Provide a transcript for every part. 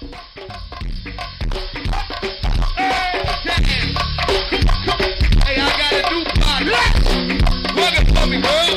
Hey, I got a new partner. Work it for me, girl.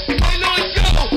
Hey, let's go!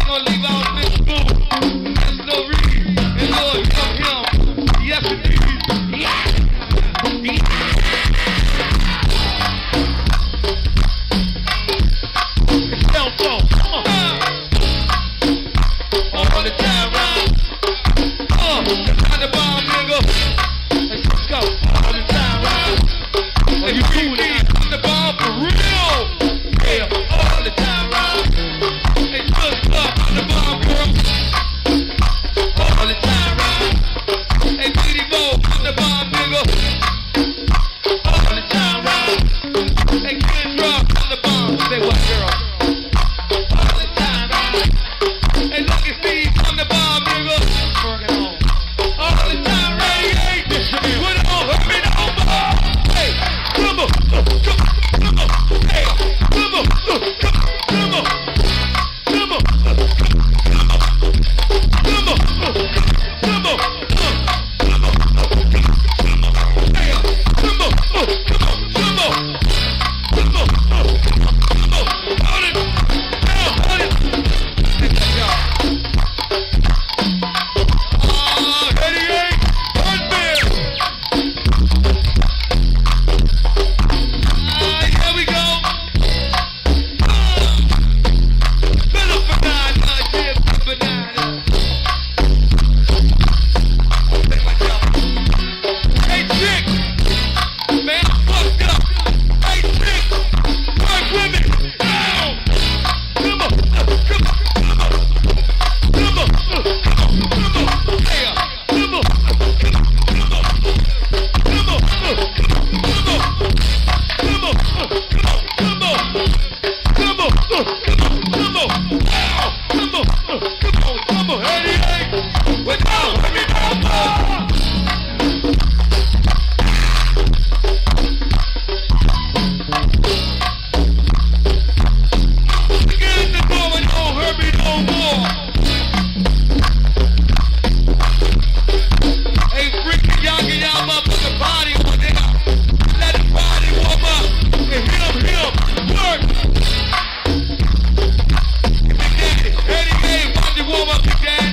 gonna leave out Miss Boo, Miss Loree, and Lord the bomb, nigga. Let's go. All the time, right? And you do it on the bomb for real. Yeah, all the time, right? Hey, look up on the bomb, girl. All the time, right? Hey, Diddy Bo on the bomb, nigga. All the time, right? Hey, Kid Rock on the bomb. Say what, girl? All the time, right? Hey, look at Steve on the bomb, nigga. Working on. All the time, right? Hey, what on? Hurt me no more. Hey, come on, come on, hey, come on, come on, come on, come on, come on, come on, hey, come on, come on, hold it, now, hold it. Here we go. Fill up banana, yeah, banana. Hey, chick, man, I'm fucked up. Hey, chick, work with me. Now, come on, come on, come on, come on, come on, yeah, come on, come on, come on, come on, come on. Come on, come on, come on, come on, come on, ow, come on, come on, hey, hey, without me no more. Get in the door and don't hurt me no more. Hey, freaking young y'all up on the body one day. Let the body warm up. And him, work. Big Daddy, Eddie, hey, watch it warm up, Big Daddy.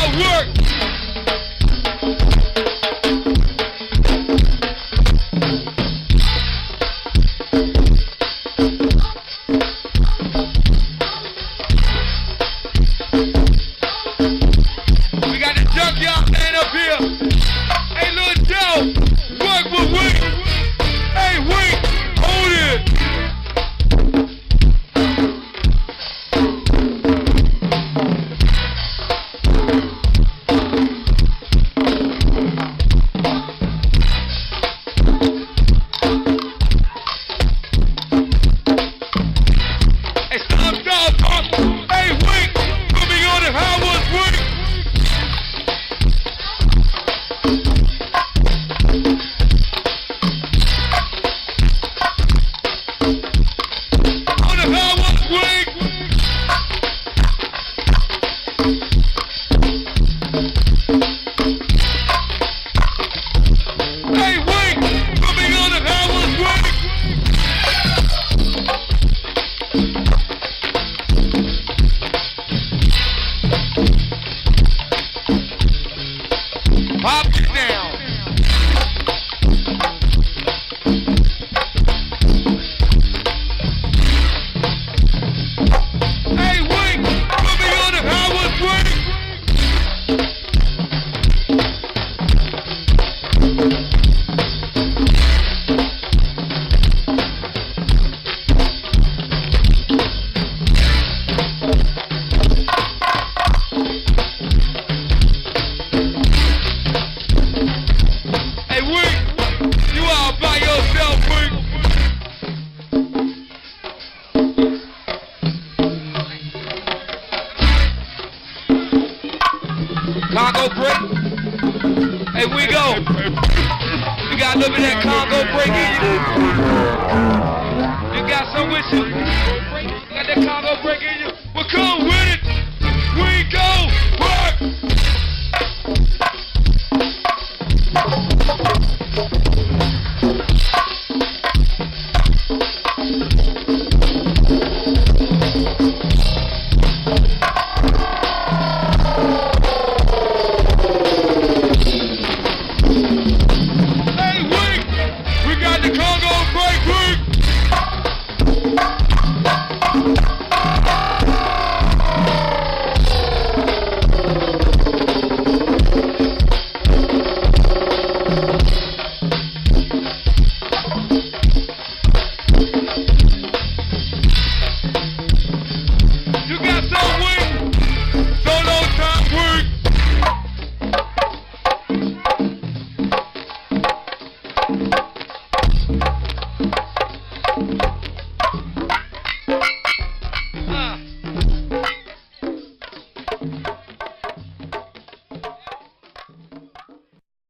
hard work. We got the junkyard man up here. Hey, Lil Joe, work with Wink. Hey, Wink, hold it. Hey, stop, dog. Hey, Wink, put me on the Howard's Wink. On the Howard's Wink. Hey, Wink, put me on the Howard's Wink. Pop it down. Hey, Wink, put me on the Howard's Wink. Hey, Wink, you all by yourself, Wink. Congo break. Hey, we go. You got a little bit of that Congo break in you. You got some with you. You got that Congo break in you. Well, cool.